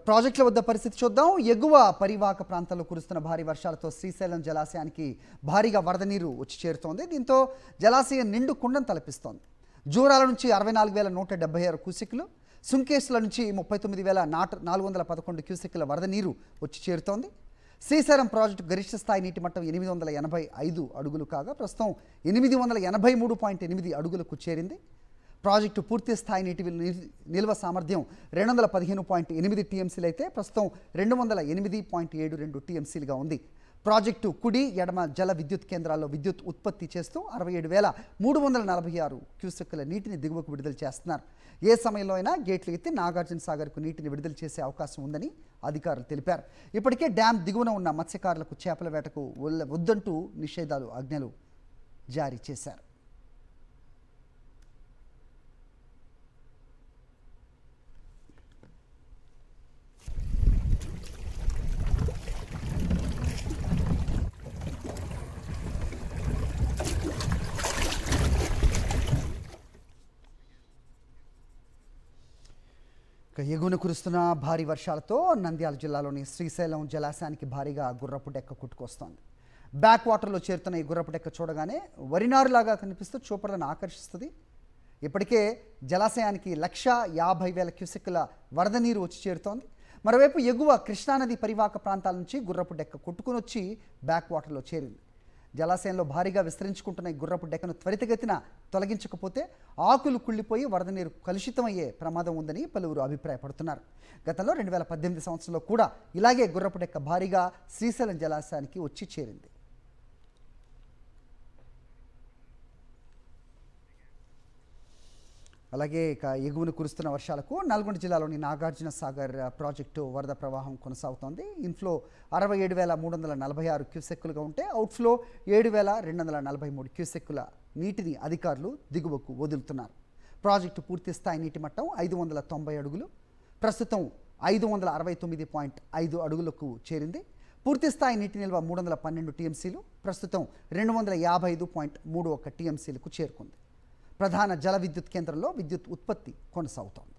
ప్రాజెక్టుల వద్ద పరిస్థితి చూద్దాం. ఎగువ పరివాహక ప్రాంతాల్లో కురుస్తున్న భారీ వర్షాలతో శ్రీశైలం జలాశయానికి భారీగా వరద నీరు వచ్చి చేరుతోంది. దీంతో జలాశయం నిండు కుండం తలపిస్తోంది. జూరాల నుంచి 64,176 క్యూసెక్కులు, సుంకేశ్ల నుంచి 39,411 క్యూసెక్కుల వరద నీరు వచ్చి చేరుతోంది. శ్రీశైలం ప్రాజెక్టు గరిష్ట స్థాయి నీటి మట్టం 885 అడుగులు కాగా ప్రస్తుతం 883.8 అడుగులకు చేరింది. ప్రాజెక్టు పూర్తి స్థాయి నీటి నిల్వ సామర్థ్యం 215.8 టీఎంసీలు అయితే ప్రస్తుతం 208.72 టీఎంసీలుగా ఉంది. ప్రాజెక్టు కుడి ఎడమ జల విద్యుత్ కేంద్రాల్లో విద్యుత్ ఉత్పత్తి చేస్తూ 67,346 క్యూసెక్కుల నీటిని దిగువకు విడుదల చేస్తున్నారు. ఏ సమయంలో అయినా గేట్లు ఎత్తి నాగార్జున సాగర్కు నీటిని విడుదల చేసే అవకాశం ఉందని అధికారులు తెలిపారు. ఇప్పటికే డ్యాం దిగువన ఉన్న మత్స్యకారులకు చేపల వేటకు వద్దంటూ నిషేధాలు ఆజ్ఞలు జారీ చేశారు. ఎగువన కురుస్తున్న భారీ వర్షాలతో నంద్యాల జిల్లాలోని శ్రీశైలం జలాశయానికి భారీగా గుర్రపు డెక్క కొట్టుకొస్తోంది. బ్యాక్ వాటర్లో చేరుతున్న ఈ గుర్రపు డెక్క చూడగానే వరినారులాగా కనిపిస్తూ చూపర్లను ఆకర్షిస్తుంది. ఇప్పటికే జలాశయానికి 1,50,000 క్యూసెక్కుల వరద నీరు వచ్చి చేరుతోంది. మరోవైపు ఎగువ కృష్ణానది పరివాహక ప్రాంతాల నుంచి గుర్రపు డెక్క కొట్టుకుని వచ్చి బ్యాక్ వాటర్లో చేరింది. జలాశయంలో భారీగా విస్తరించుకుంటున్న ఈ గుర్రపు డెక్కను త్వరితగతిన తొలగించకపోతే ఆకులు కుళ్ళిపోయి వరద నీరు కలుషితమయ్యే ప్రమాదం ఉందని పలువురు అభిప్రాయపడుతున్నారు. గతంలో 2018 సంవత్సరంలో కూడా ఇలాగే గుర్రపు డెక్క భారీగా శ్రీశైలం జలాశయానికి వచ్చి చేరింది. అలాగే ఇక ఎగువన కురుస్తున్న వర్షాలకు నల్గొండ జిల్లాలోని నాగార్జున సాగర్ ప్రాజెక్టు వరద ప్రవాహం కొనసాగుతోంది. ఇన్ఫ్లో 67,346 క్యూసెక్కులుగా ఉంటే అవుట్ఫ్లో 7,243 క్యూసెక్కుల నీటిని అధికారులు దిగువకు వదులుతున్నారు. ప్రాజెక్టు పూర్తి స్థాయి నీటి మట్టం 590 అడుగులు, ప్రస్తుతం 569.5 అడుగులకు చేరింది. పూర్తి స్థాయి నీటి నిల్వ 312 టీఎంసీలు, ప్రస్తుతం 255.31 టీఎంసీలకు చేరుకుంది. ప్రధాన జల విద్యుత్ కేంద్రంలో విద్యుత్ ఉత్పత్తి కొనసాగుతోంది.